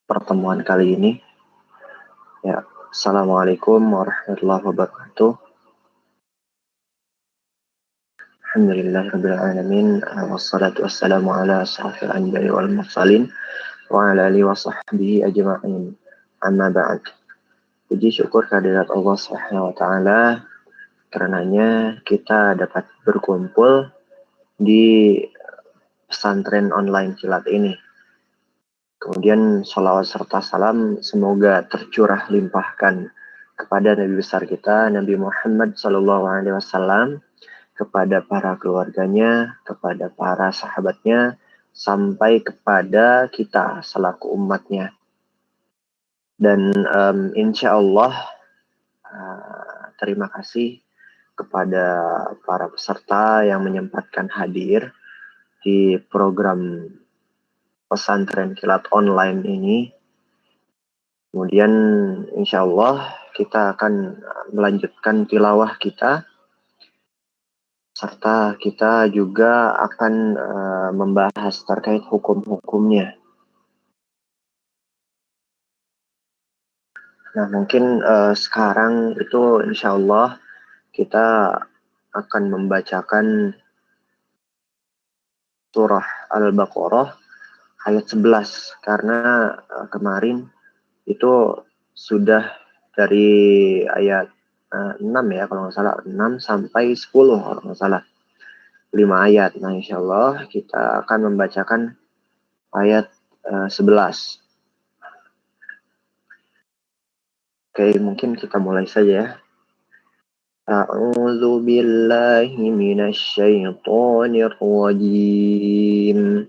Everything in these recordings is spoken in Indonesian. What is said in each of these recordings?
pertemuan kali ini. Ya, Assalamualaikum warahmatullahi wabarakatuh. Alhamdulillahirabbil alamin, wassalatu wassalamu ala asyrafil anbiya'i wal mursalin wa ala alihi wa sahbihi ajma'in. Amma ba'd. Puji syukur kehadirat Allah Subhanahu wa taala, karenanya kita dapat berkumpul di pesantren online kilat ini. Kemudian salawat serta salam semoga tercurah limpahkan kepada Nabi besar kita, Nabi Muhammad SAW, kepada para keluarganya, kepada para sahabatnya, sampai kepada kita selaku umatnya. Dan insya Allah terima kasih kepada para peserta yang menyempatkan hadir di program pesantren kilat online ini. Kemudian insya Allah kita akan melanjutkan tilawah kita, serta kita juga akan membahas terkait hukum-hukumnya. Nah, mungkin sekarang itu insya Allah kita akan membacakan surah Al-Baqarah ayat 11, karena kemarin itu sudah dari ayat 6 ya kalau nggak salah, 6 sampai 10 kalau nggak salah, 5 ayat. Nah, insya Allah kita akan membacakan ayat 11. Oke, mungkin kita mulai saja ya. A'udzu billahi minasyaitonir rajim.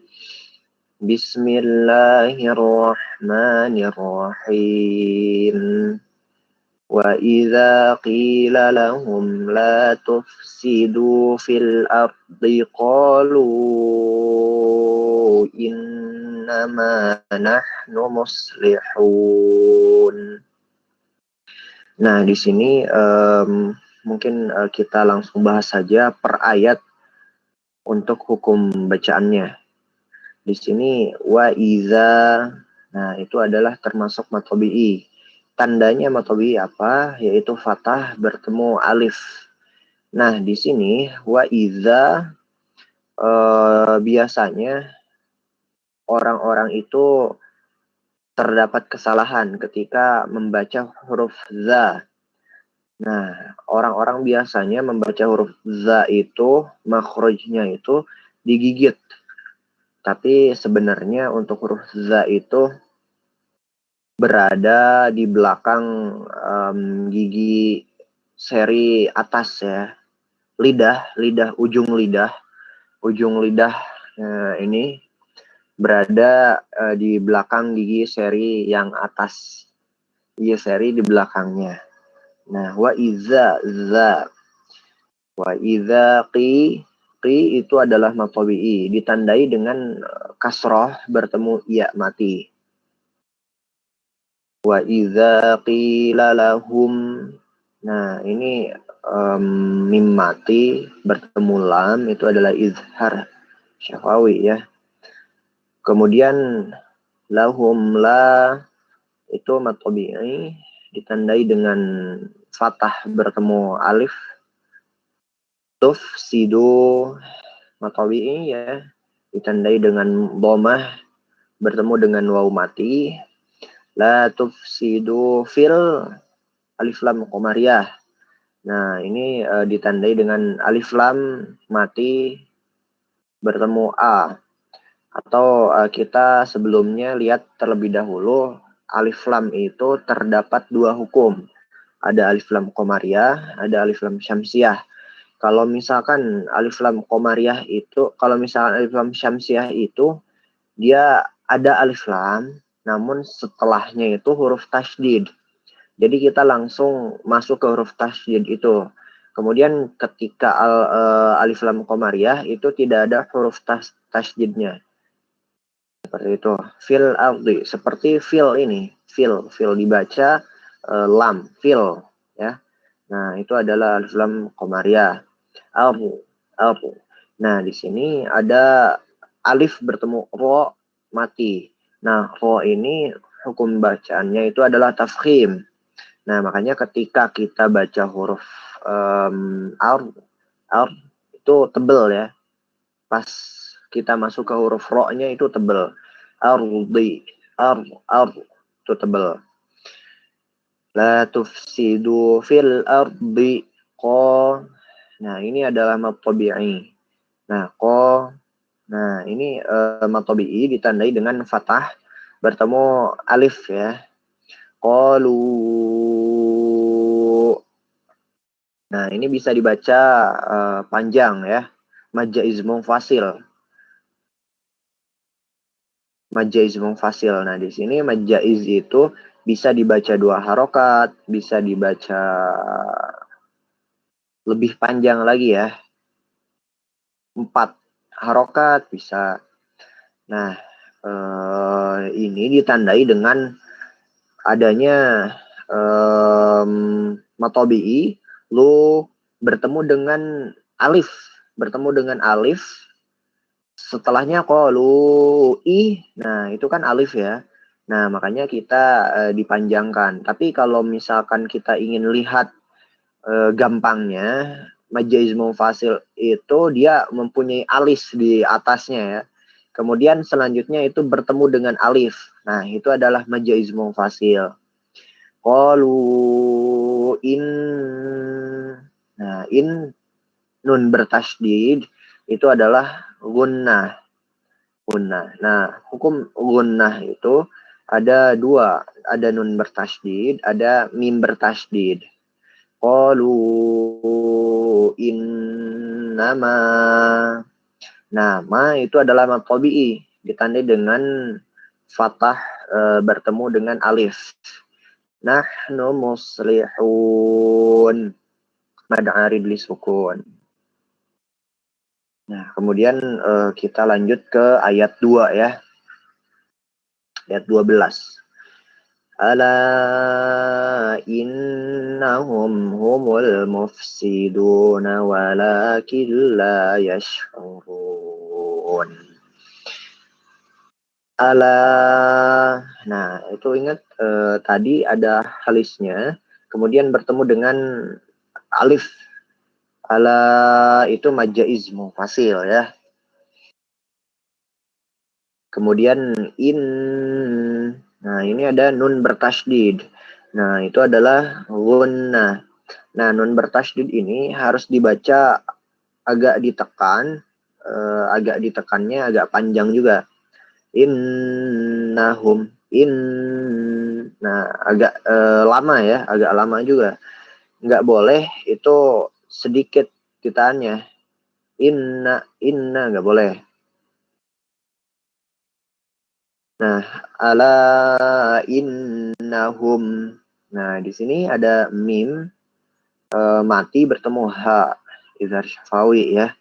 Bismillahirrahmanirrahim. Wa idza qila lahum la tufsidu fil ardi qalu innama nahnu muslihun. Nah, di sini mungkin kita langsung bahas saja per ayat untuk hukum bacaannya. Di sini wa iza, nah itu adalah termasuk mad tabi'i. Tandanya mad tabi'i apa? Yaitu fathah bertemu alif. Nah, di sini wa iza biasanya orang-orang itu terdapat kesalahan ketika membaca huruf za. Nah, orang-orang biasanya membaca huruf za itu makhrajnya itu digigit. Tapi sebenarnya untuk huruf za itu berada di belakang gigi seri atas ya. Ujung lidah ini berada di belakang gigi seri yang atas. Gigi seri di belakangnya. Nah, wa iza za. Wa iza qi itu adalah mad tabi'i, ditandai dengan kasroh bertemu ya mati. Wa idza qila lahum, nah ini mim mati bertemu lam, itu adalah izhar syafawi ya. Kemudian lahum la itu mad tabi'i, ditandai dengan fathah bertemu alif. Tufsidu mad tabi'i ya, ditandai dengan dhammah bertemu dengan waw mati. La tufsidu fil alif lam qamariyah. Nah, ini ditandai dengan alif lam mati bertemu a. Atau kita sebelumnya lihat terlebih dahulu, alif lam itu terdapat dua hukum. Ada alif lam qamariyah, ada alif lam syamsiyah. Kalau misalkan alif lam qamariyah itu, kalau misalkan alif lam syamsiyah itu dia ada alif lam, namun setelahnya itu huruf tasydid. Jadi kita langsung masuk ke huruf tasydid itu. Kemudian ketika alif lam qamariyah itu tidak ada huruf tasydidnya. Seperti itu. Fil ardi, seperti fil ini. Fil dibaca lam, fil ya. Nah, itu adalah alif lam qamariyah. Alfu. Nah, di sini ada alif bertemu ro, mati. Nah, ro ini hukum bacaannya itu adalah tafkhim. Nah, makanya ketika kita baca huruf ar itu tebel ya. Pas kita masuk ke huruf ro-nya itu tebel. Ardi, ar itu tebel. La tufsidu fil ardi ko. Nah, ini adalah mad tabi'i. Nah, ko. Nah, ini mad tabi'i ditandai dengan fathah bertemu alif ya. Qalu. Nah, ini bisa dibaca panjang ya. Majaiz munfasil. Majaiz munfasil. Nah, di sini majaiz itu bisa dibaca 2 harokat, bisa dibaca lebih panjang lagi ya. 4 harokat bisa. Nah, ini ditandai dengan adanya matobi'i lu bertemu dengan alif, setelahnya qalu. Nah itu kan alif ya. Nah makanya kita dipanjangkan. Tapi kalau misalkan kita ingin lihat gampangnya, majaiz munfasil itu dia mempunyai alis di atasnya ya. Kemudian selanjutnya itu bertemu dengan alif. Nah itu adalah majaiz munfasil. Qalu in. Nah in nun bertasydid itu adalah gunnah. Nah, hukum gunnah itu ada 2, ada nun bertasydid, ada mim bertasydid. Qalu innama. Nah, ma itu adalah mad tabi'i, ditandai dengan fathah bertemu dengan alif. Nahnu muslihun. Mad arid li sukun. Nah, kemudian kita lanjut ke ayat 2 ya. Ayat 12. Ala innahum humul mufsiduna walakin la yash'urun. Ala. Nah, itu ingat tadi ada halisnya, kemudian bertemu dengan alif. Ala itu majaiz munfasil ya. Kemudian in. Nah, ini ada nun bertasydid. Nah, itu adalah gunnah. Nah, nun bertasydid ini harus dibaca agak ditekan, agak ditekannya agak panjang juga. Innahum. Nah, agak lama ya, agak lama juga. Nggak boleh itu sedikit ditahannya. Inna nggak boleh. Nah, ala innahum. Nah, di sini ada mim mati bertemu ha, izhar syafawi ya.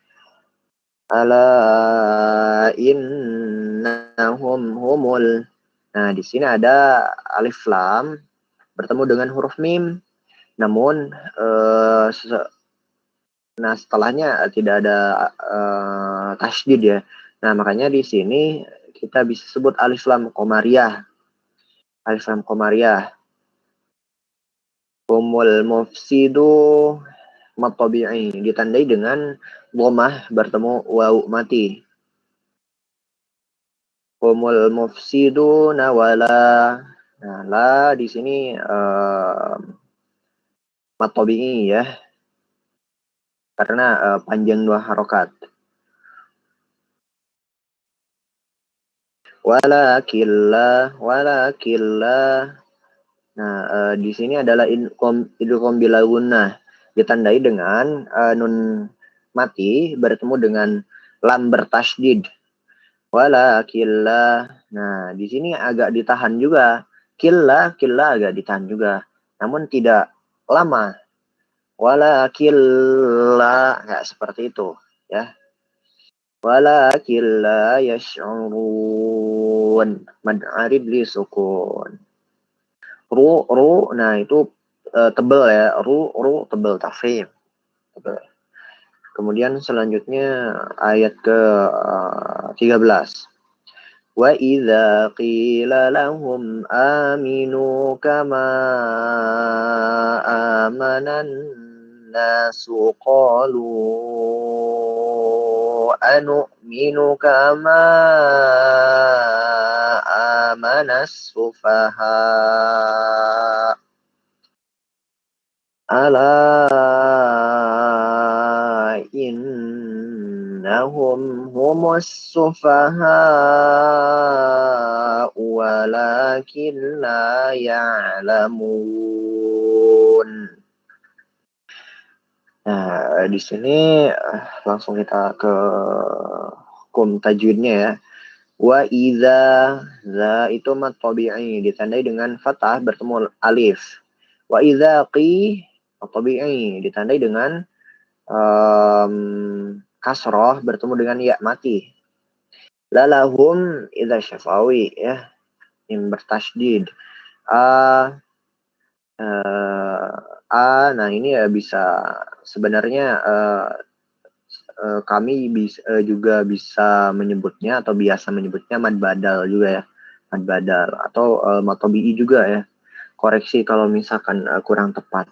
Ala innahum humul. Nah, di sini ada alif lam bertemu dengan huruf mim. Namun nah setelahnya tidak ada tasydid ya. Nah, makanya di sini kita bisa sebut alif lam qamariyah. Alif lam qamariyah. Humul mufsidu mad tabi'i ditandai dengan dhammah bertemu waw mati. Humul mufsiduna wala. Nah, la di sini mad tabi'i ya. Karena panjang 2 harokat. Walakillah. Nah, di sini adalah idgham bila gunnah ditandai dengan nun mati bertemu dengan lam bertasydid. Walakillah. Nah, di sini agak ditahan juga. Killa agak ditahan juga. Namun tidak lama. Walakillah nggak seperti itu, ya. Walakillah yash'urun. Mad arid li sukun. Ru, nah itu tebel ya. Ru tebel, tafkhim. Tebel. Kemudian selanjutnya ayat ke 13. وإذا قيل لهم آمنوا كما آمن الناس قالوا أنؤمن كما آمن السفهاء ألا إنهم هم السفهاء ولكن لا يعلمون. Nah, di sini langsung kita ke hukum tajwidnya ya. Wa idza, za itu mad tabi'i ditandai dengan fathah bertemu alif. Wa idza qi tabi'i ditandai dengan kasroh bertemu dengan ya mati. Lalahum idza syafawi ya, yang bertasydid. Nah ini ya bisa sebenarnya kami juga bisa menyebutnya atau biasa menyebutnya mad badal juga ya, mad badal atau mad tabi'i juga ya. Koreksi kalau misalkan kurang tepat.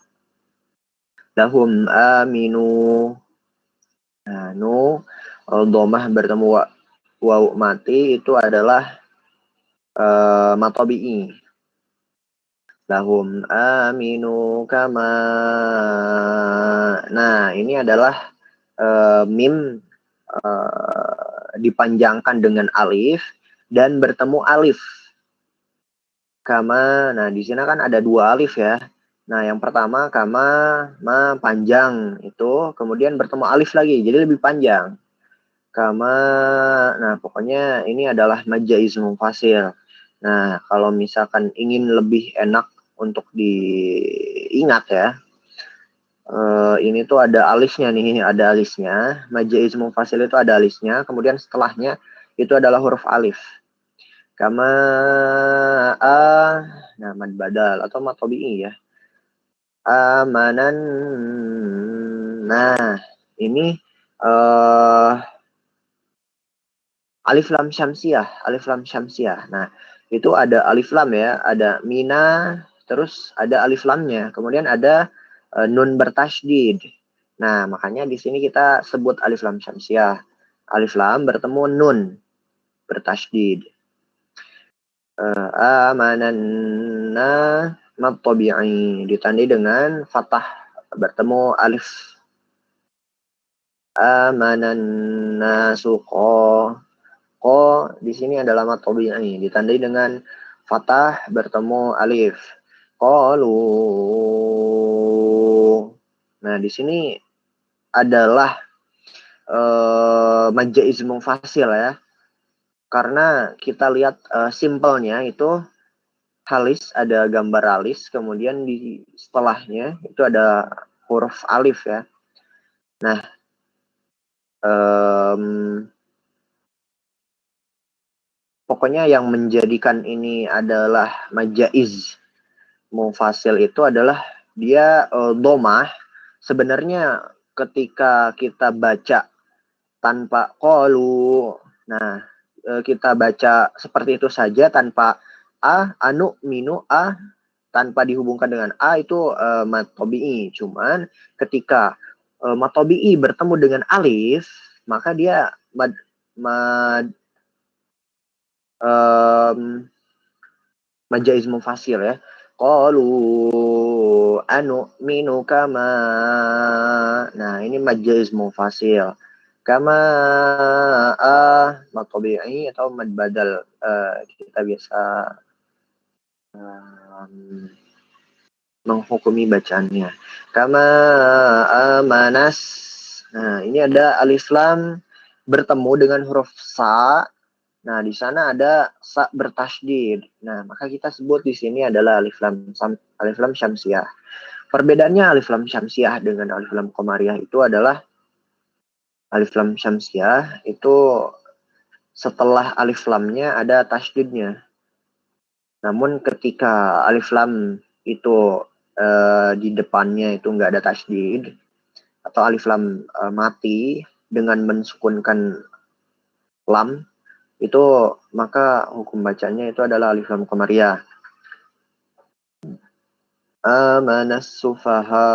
Lahum aminu. Nah, domah bertemu waw mati itu adalah mad tabi'i. Lahum aminu kama. Nah, ini adalah mim dipanjangkan dengan alif dan bertemu alif. Kama, nah di sini kan ada dua alif ya. Nah yang pertama kama, ma panjang itu, kemudian bertemu alif lagi, jadi lebih panjang. Kama, nah pokoknya ini adalah majaz munfasil. Nah kalau misalkan ingin lebih enak untuk diingat ya, ini tuh ada alisnya nih, ada alisnya. Majaz munfasil itu ada alisnya, kemudian setelahnya itu adalah huruf alif. Kama nah mad badal atau mad tabi'i ya. Amanan. Nah, ini alif lam syamsiah, alif lam syamsiah. Nah, itu ada alif lam ya, ada mina, terus ada alif lamnya, kemudian ada nun bertasydid. Nah, makanya di sini kita sebut alif lam syamsiah. Alif lam bertemu nun bertasydid. Amananna mad tabi'i ditandai dengan fathah bertemu alif. Amananna suqa. Ko di sini adalah mad tabi'i ditandai dengan fathah bertemu alif. Qalu. Nah, di sini adalah majaz munfasil ya. Karena kita lihat simpelnya itu halis, ada gambar alis, kemudian di setelahnya itu ada huruf alif ya. Nah, pokoknya yang menjadikan ini adalah majaz munfasil itu adalah dia domah. Sebenarnya ketika kita baca tanpa qalu, nah kita baca seperti itu saja tanpa anu, minu, tanpa dihubungkan dengan itu mad tabi'i. Cuman ketika mad tabi'i bertemu dengan alif, maka dia majaz munfasil ya. Qalu minu kama. Nah, ini majaz munfasil. Kama mad tabi'i atau mad badal, kita biasa menghukumi bacaannya. Kama amanas. Nah, ini ada alif lam bertemu dengan huruf sa. Nah, di sana ada sa bertasydid. Nah, maka kita sebut di sini adalah alif lam syamsiah. Perbedaannya alif lam syamsiah dengan alif lam qamariyah itu adalah alif lam syamsiah itu setelah alif lamnya ada tasydidnya. Namun ketika alif lam itu di depannya itu nggak ada tasydid atau alif lam mati dengan mensukunkan lam, itu maka hukum bacanya itu adalah alif lam qamariyah. Amanas sufaha.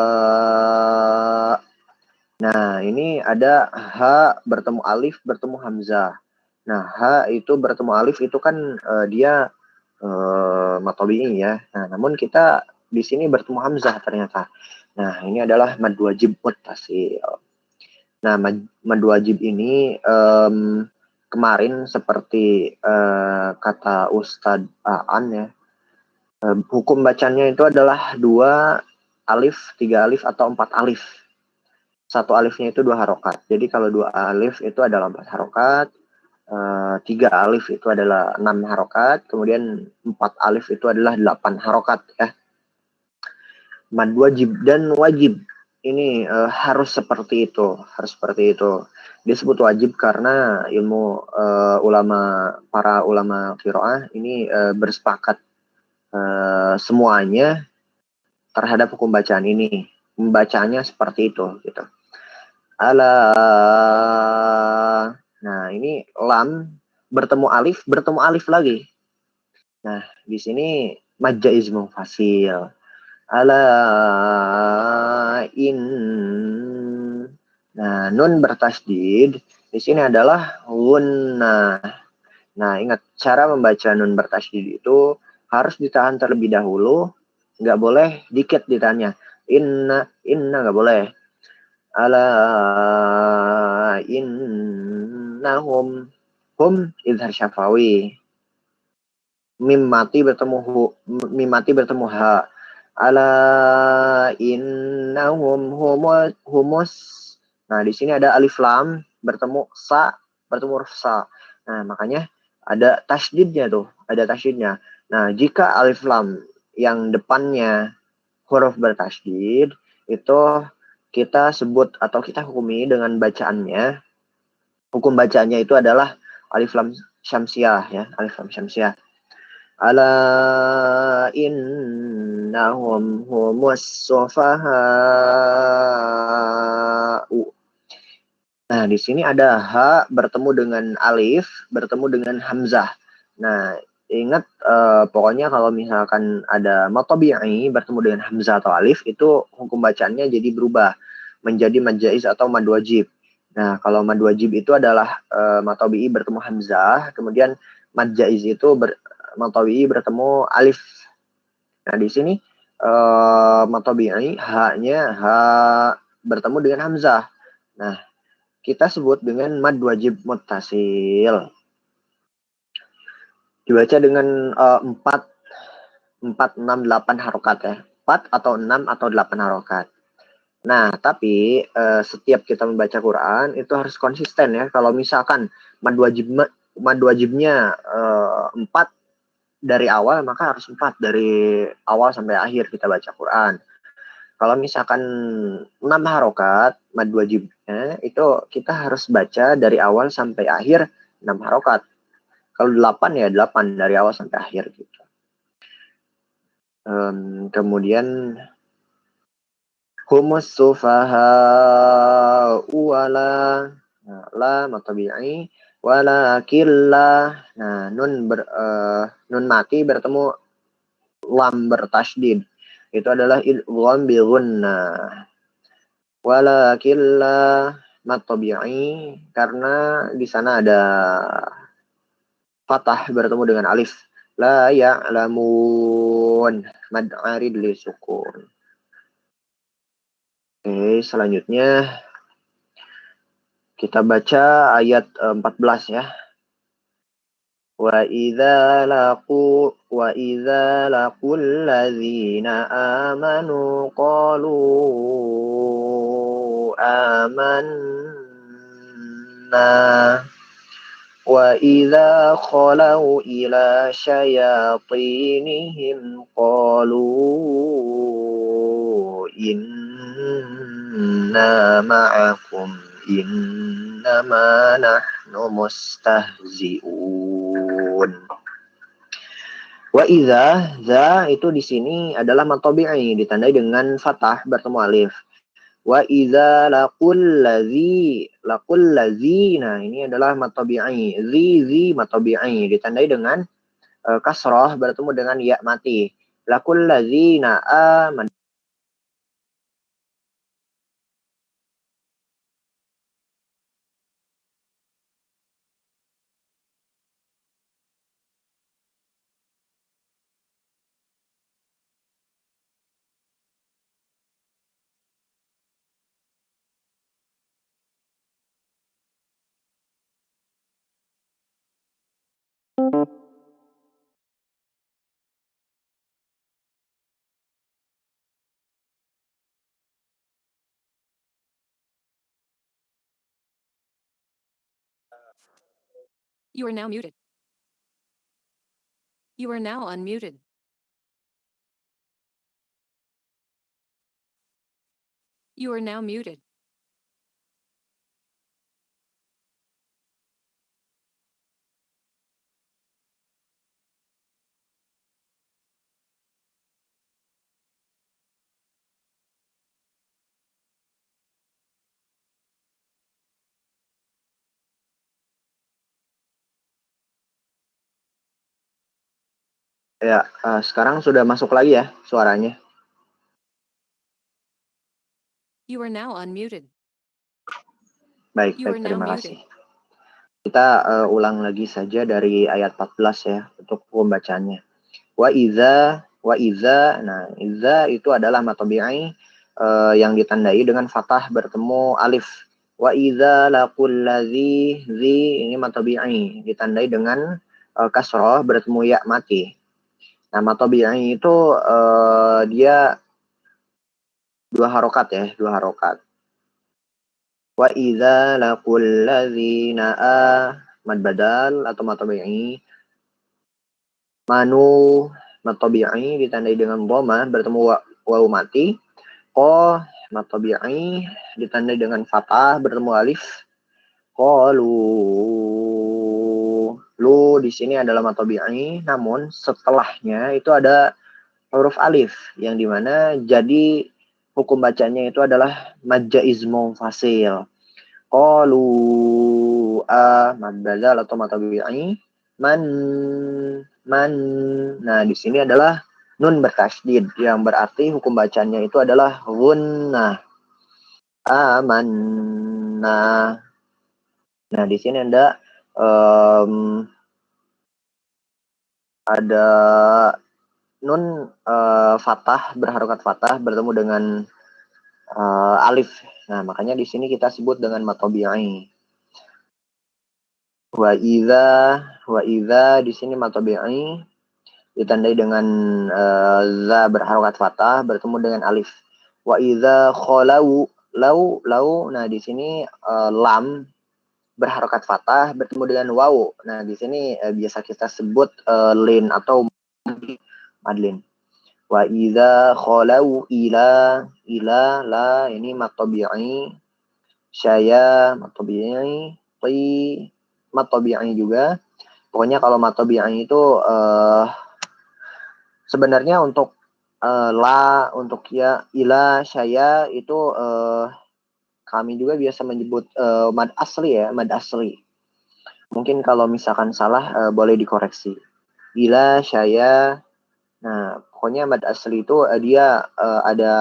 Nah, ini ada ha bertemu alif bertemu hamzah. Nah, ha itu bertemu alif itu kan dia matobi'i ya. Nah, namun kita di sini bertemu hamzah ternyata. Nah, ini adalah mad wajib muttasil. Nah, mad wajib ini kemarin seperti kata Ustadz Aan ya. Hukum bacanya itu adalah 2 alif, 3 alif atau 4 alif. 1 alifnya itu 2 harokat. Jadi kalau 2 alif itu adalah 4 harokat, 3 alif itu adalah 6 harokat, kemudian 4 alif itu adalah 8 harokat ya. Mad wajib dan wajib ini harus seperti itu, harus seperti itu. Disebut wajib karena ilmu para ulama qiraah ini bersepakat semuanya terhadap hukum bacaan ini. Membacanya seperti itu gitu. Nah, ini lam bertemu alif lagi. Nah, di sini mad jaiz munfasil. In. Nah, nun bertasdid di sini adalah gunnah. Nah, ingat cara membaca nun bertasdid itu harus ditahan terlebih dahulu, nggak boleh dikit ditahannya. Inna nggak boleh. Innahum izhar syafawi. Mim mati bertemu ha. Innahum humus. Nah, di sini ada alif lam bertemu sa bertemu huruf sa. Nah, makanya ada tasydidnya tuh, ada tasydidnya. Nah, jika alif lam yang depannya huruf bertasydid itu kita sebut atau kita hukumi dengan bacaannya. Hukum bacaannya itu adalah alif lam syamsiah ya, alif lam syamsiah. Innahum humus sufaha'u. Nah, di sini ada ha bertemu dengan alif, bertemu dengan hamzah. Nah, ingat pokoknya kalau misalkan ada matobi'i bertemu dengan hamzah atau alif, itu hukum bacaannya jadi berubah menjadi mad jaiz atau mad wajib. Nah, kalau mad wajib itu adalah matobi'i bertemu hamzah, kemudian mad jaiz itu matobi'i bertemu alif. Nah, di sini matobi'i ha-nya ha bertemu dengan hamzah. Nah, kita sebut dengan mad wajib muttasil. Dibaca dengan 4, 6, 8 harokat ya. 4 atau 6 atau 8 harokat. Nah, tapi setiap kita membaca Quran itu harus konsisten ya. Kalau misalkan mad wajibnya 4 dari awal, maka harus 4 dari awal sampai akhir kita baca Quran. Kalau misalkan 6 harokat mad wajibnya itu kita harus baca dari awal sampai akhir 6 harokat. Kalau 8 ya 8 dari awal sampai akhir gitu. Kemudian humus sufaha wala la matabi'i walakillah. Nah, nun mati bertemu lam bertasydid. Itu adalah idgham bi gunnah. Walakillah matabi'i karena di sana ada fathah bertemu dengan alif. La ya'lamun mad arid li sukun. Oke, selanjutnya kita baca ayat 14 ya. Wa idza laqul ladzina amanu qalu amanna wa idza khalau ila syayatinihim qalu inna ma'akum innama nahnu mustahzi'un. Wa idza, za itu di sini adalah matobi'i ditandai dengan fathah bertemu alif. Wa idza laqul ladzi. Nah, ini adalah mad tabi'i. Zi mad tabi'i ditandai dengan kasrah bertemu dengan ya mati. Laqul ladzina aman. You are now muted. You are now unmuted. You are now muted. Ya, sekarang sudah masuk lagi ya suaranya. You are now unmuted. Baik, terima kasih. Kita ulang lagi saja dari ayat 14 ya untuk pembacaannya. Wa iza. Nah, iza itu adalah mad tabi'i yang ditandai dengan fathah bertemu alif. Wa iza laqul ladzi, ini mad tabi'i ditandai dengan kasrah bertemu ya mati. Nah, mad tabi'i itu dia dua harokat. Wa idza laqul ladzina mad badal atau mad tabi'i. Manu mad tabi'i ditandai dengan dhamma bertemu waw mati. Ko mad tabi'i ditandai dengan fathah bertemu alif. Qalu. Lu di sini adalah mad tabi'i, namun setelahnya itu ada huruf alif yang dimana jadi hukum bacanya itu adalah mad jaiz munfasil. Qalu mad badal atau mad tabi'i. Man. Nah, di sini adalah nun bertasydid yang berarti hukum bacanya itu adalah gunnah. Amanna. Nah, di sini ada nun fathah berharokat fathah bertemu dengan alif. Nah, makanya di sini kita sebut dengan mad tabi'i. Wa idza di sini mad tabi'i ditandai dengan za berharokat fathah bertemu dengan alif. Wa idza khalau lau. Nah, di sini lam berharokat fathah bertemu dengan waw. Nah, di sini biasa kita sebut lin atau madlin. Wa idza khalau ila la ini mad tabi'i. Syaya mad tabi'i. Mad tabi'i juga. Pokoknya kalau mad tabi'i itu sebenarnya untuk la, untuk ya, ila, syaya itu kami juga biasa menyebut mad asli ya, mad asli. Mungkin kalau misalkan salah boleh dikoreksi. Ila, syaya. Nah, pokoknya mad asli itu dia ada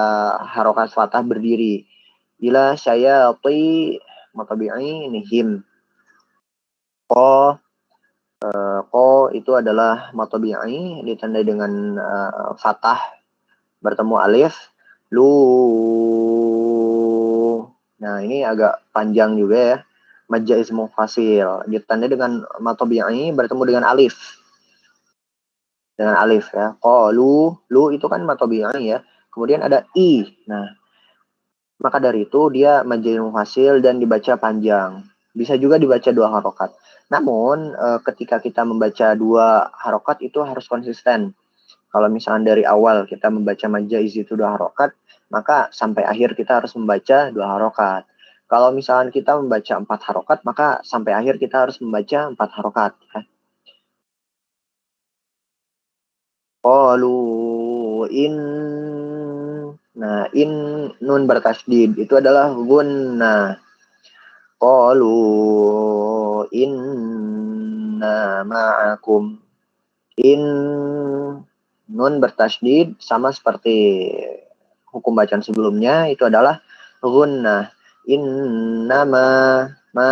harokat fathah berdiri. Ila, syaya, mad tabi'i ini him. Ko itu adalah mad tabi'i ditandai dengan fathah bertemu alif. Lu. Nah, ini agak panjang juga ya. Mad jaiz munfasil ditandai dengan mad tabi'i bertemu dengan alif. Dengan alif ya. Lu itu kan mad tabi'i ya. Kemudian ada i. Nah, maka dari itu dia mad jaiz munfasil dan dibaca panjang. Bisa juga dibaca dua harokat. Namun ketika kita membaca dua harokat itu harus konsisten. Kalau misalnya dari awal kita membaca mad jaiz itu dua harokat, maka sampai akhir kita harus membaca dua harokat. Kalau misalnya kita membaca 4 harokat, maka sampai akhir kita harus membaca 4 harokat. Qalu Nah, nun bertasydid itu adalah gunnah. Qalu inna ma'akum. Nun bertasydid sama seperti hukum bacaan sebelumnya, itu adalah gunnah. Innama ma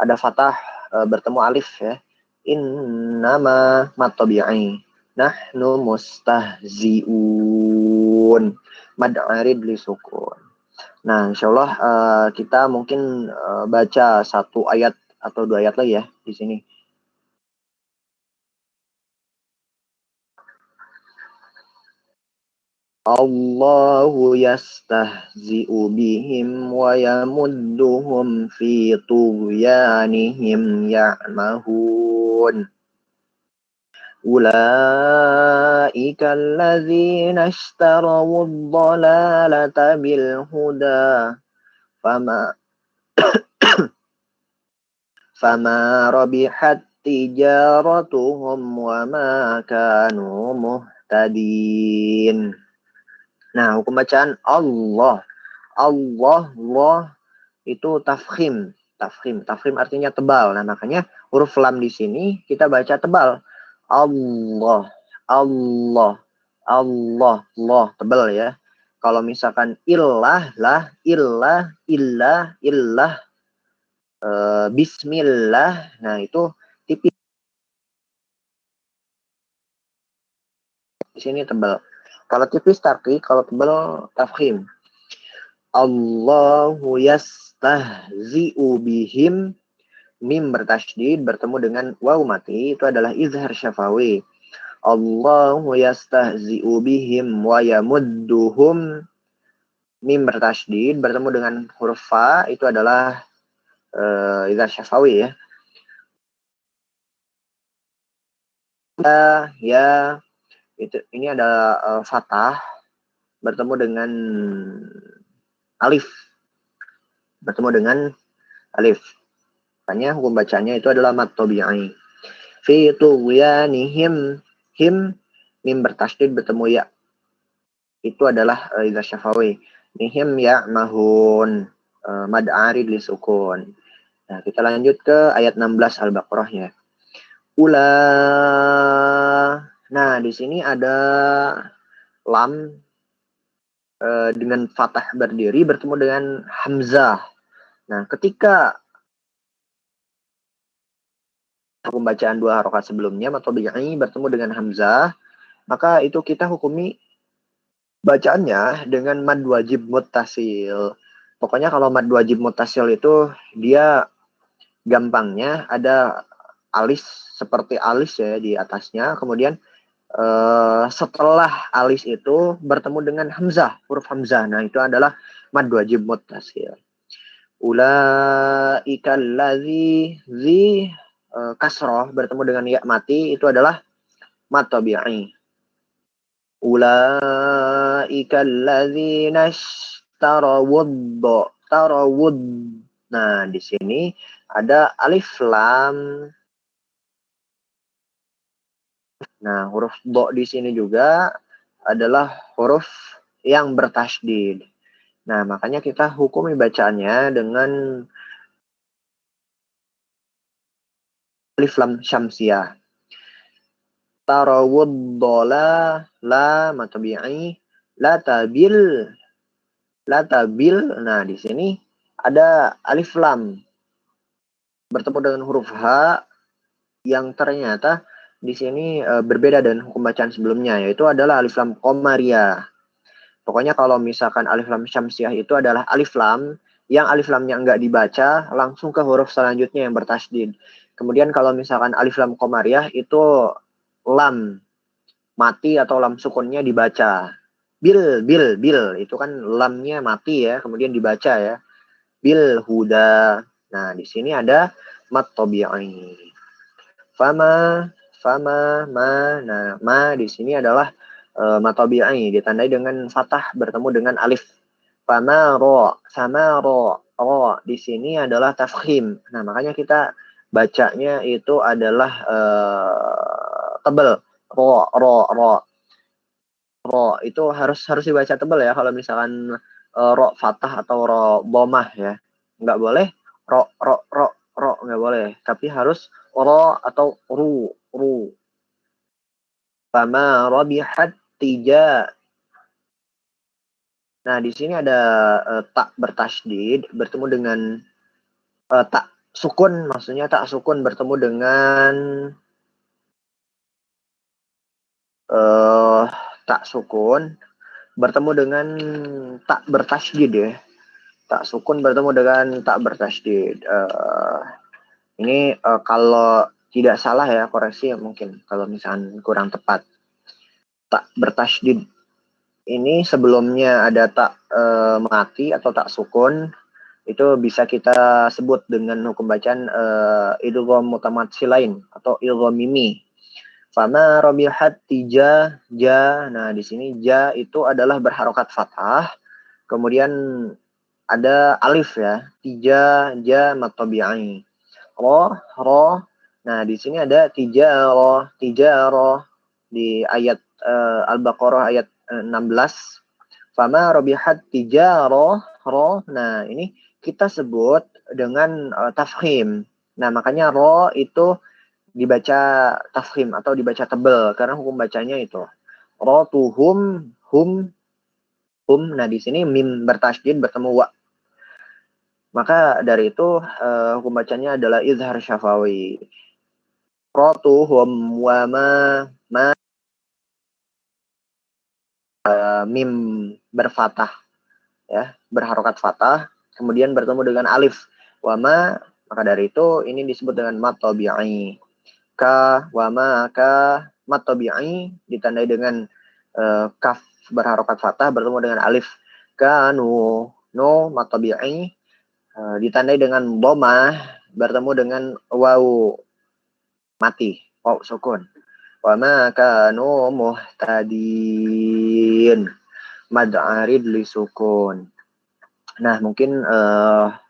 ada fathah bertemu alif ya. Innama matabi'i. Nahnu mustahzi'un. Mad arid li sukun. Nah, insyaallah kita mungkin baca satu ayat atau dua ayat lagi ya di sini. Allahu yastahzi'u bihim wa yamudduhum fi tughyanihim ya'mahun. Ulaika alladzina ishtarawu ad-dhalalata bil huda fama rabihat tijaratuhum wa ma kanu muhtadin. Nah, hukum bacaan Allah. Allah itu tafkhim. Tafkhim artinya tebal. Nah, makanya huruf lam di sini kita baca tebal. Allah. Allah. Allah. Allah. Tebal ya. Kalau misalkan illah, lah, illah, bismillah. Nah, itu tipis. Di sini tebal. Kalau tipis tarqiq, kalau tebal tafkhim. Allahu yastahzi'u bihim. Mim bertasydid bertemu dengan waw mati itu adalah izhar syafawi. Allahu yastahzi'u bihim wa yamudduhum. Mim bertasydid bertemu dengan huruf fa itu adalah izhar syafawi ya. Ya itu ini ada fathah bertemu dengan alif. Makanya hukum bacanya itu adalah mat tabi'i. Fi tughyanihim, him mim bertasydid bertemu ya. Itu adalah izhar syafawi. Nihim ya mahun mad arid li sukun. Nah, kita lanjut ke ayat 16 Al-Baqarah ya. Nah, di sini ada lam dengan fathah berdiri bertemu dengan hamzah. Nah, ketika pembacaan dua harokat sebelumnya atau bi'i bertemu dengan hamzah, maka itu kita hukumi bacaannya dengan mad wajib muttasil. Pokoknya kalau mad wajib muttasil itu dia gampangnya ada alis seperti alis ya di atasnya, kemudian setelah alis itu bertemu dengan hamzah, huruf hamzah. Nah, itu adalah mad wajib muttasil. Ulaika allazi kasroh bertemu dengan ya mati itu adalah mad tabi'i. Ulaika allazina tarawud. Nah, di sini ada alif lam. Nah, huruf do di sini juga adalah huruf yang bertasydid. Nah, makanya kita hukumi bacaannya dengan alif lam syamsiyah. Tarawud dola la matabi'i la tabil. Nah, di sini ada alif lam bertemu dengan huruf H yang ternyata di sini berbeda dengan hukum bacaan sebelumnya, yaitu adalah alif lam qamariyah. Pokoknya kalau misalkan alif lam syamsiyah itu adalah alif lam yang alif lamnya enggak dibaca langsung ke huruf selanjutnya yang bertasydid. Kemudian kalau misalkan alif lam qamariyah itu lam mati atau lam sukunnya dibaca. Bil itu kan lamnya mati ya, kemudian dibaca ya. Bil huda. Nah, di sini ada mat tabi'i. Fama, ma. Nah, ma di sini adalah mat tabi'i ditandai dengan fathah bertemu dengan alif. Fama ro, sama ro di sini adalah tafkhim. Nah, makanya kita bacanya itu adalah tebal. Ro. ro itu harus dibaca tebal ya kalau misalkan ro fathah atau ro bomah ya. Nggak boleh ro nggak boleh, tapi harus ro atau ru. Fama rabihat tija. Nah, di sini ada tak bertasydid bertemu dengan tak sukun, maksudnya tak sukun bertemu dengan tak sukun bertemu dengan tak bertasydid ya. Tak sukun bertemu dengan tak bertasydid. Ini kalau tidak salah ya, koreksi ya mungkin kalau misalnya kurang tepat. Tak bertasydid ini sebelumnya ada tak mati atau tak sukun, itu bisa kita sebut dengan hukum bacaan idgham mutamatsilain atau idgham mimi. Fama rabihat tija ja. Nah, di sini ja itu adalah berharokat fathah. Kemudian ada alif ya. Tija ja matabi'i. Ro. Nah, di sini ada tija ro di ayat Al-Baqarah ayat 16. Fama rabihat tijaro ro. Nah, ini kita sebut dengan tafkhim. Nah, makanya ro itu dibaca tafkhim atau dibaca tebel karena hukum bacanya itu ro tuhum hum. Nah, di sini mim bertasydid bertemu wa. Maka dari itu hukum bacanya adalah izhar syafawi. Ro tuhum wa ma mim berfatah ya, berharokat fatah, kemudian bertemu dengan alif wama, maka dari itu ini disebut dengan mat tabi'i. Ka wama ka mat tabi'i ditandai dengan kaf berharokat fatah bertemu dengan alif. Kanu no mat tabi'i ditandai dengan dhamma bertemu dengan waw mati, waw sukun. Wama kanu muhtadin mad arid li sukun. Nah, mungkin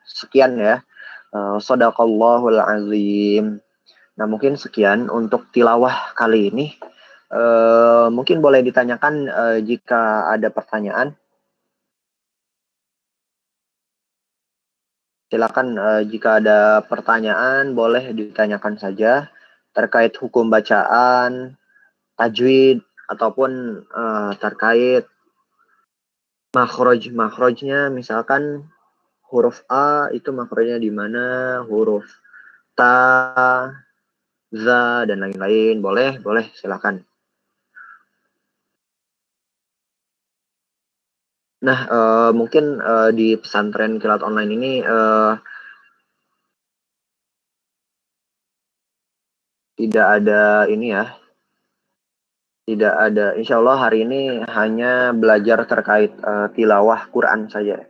sekian ya. Shadaqallahul azim. Nah, mungkin sekian untuk tilawah kali ini. Mungkin boleh ditanyakan jika ada pertanyaan. Silakan jika ada pertanyaan boleh ditanyakan saja terkait hukum bacaan, tajwid, ataupun terkait makhrajnya, misalkan huruf A itu makhrajnya di mana, huruf ta, za, dan lain-lain. Boleh, silakan. Nah, mungkin di pesantren kilat online ini tidak ada ini ya, tidak ada. Insya Allah hari ini hanya belajar terkait tilawah Quran saja.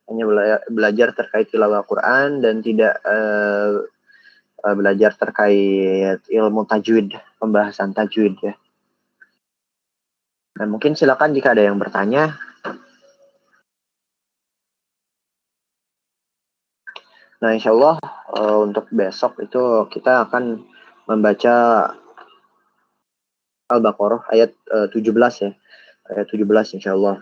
Hanya belajar terkait tilawah Quran dan tidak belajar terkait ilmu tajwid, pembahasan tajwid ya. Nah, mungkin silakan jika ada yang bertanya. Nah, insya Allah untuk besok itu kita akan membaca Al-Baqarah ayat 17 ya. Ayat 17 insya Allah.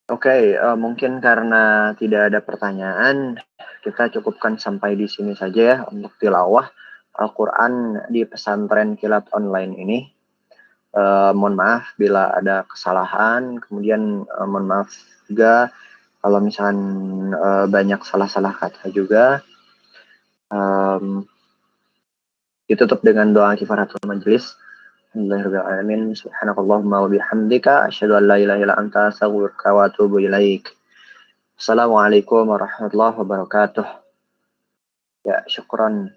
Oke, mungkin karena tidak ada pertanyaan, kita cukupkan sampai di sini saja ya untuk tilawah Al-Quran di pesantren kilat online ini. Mohon maaf bila ada kesalahan, kemudian mohon maaf juga kalau misalnya banyak salah-salah kata juga. Ditutup dengan doa kifaratul majelis. Alhamdulillahirabbil alamin. Subhanakallahumma wa bihamdika asyhadu an la ilaha illa anta astaghfiruka wa atubu ilaik. Assalamualaikum warahmatullahi wabarakatuh. Ya, syukran.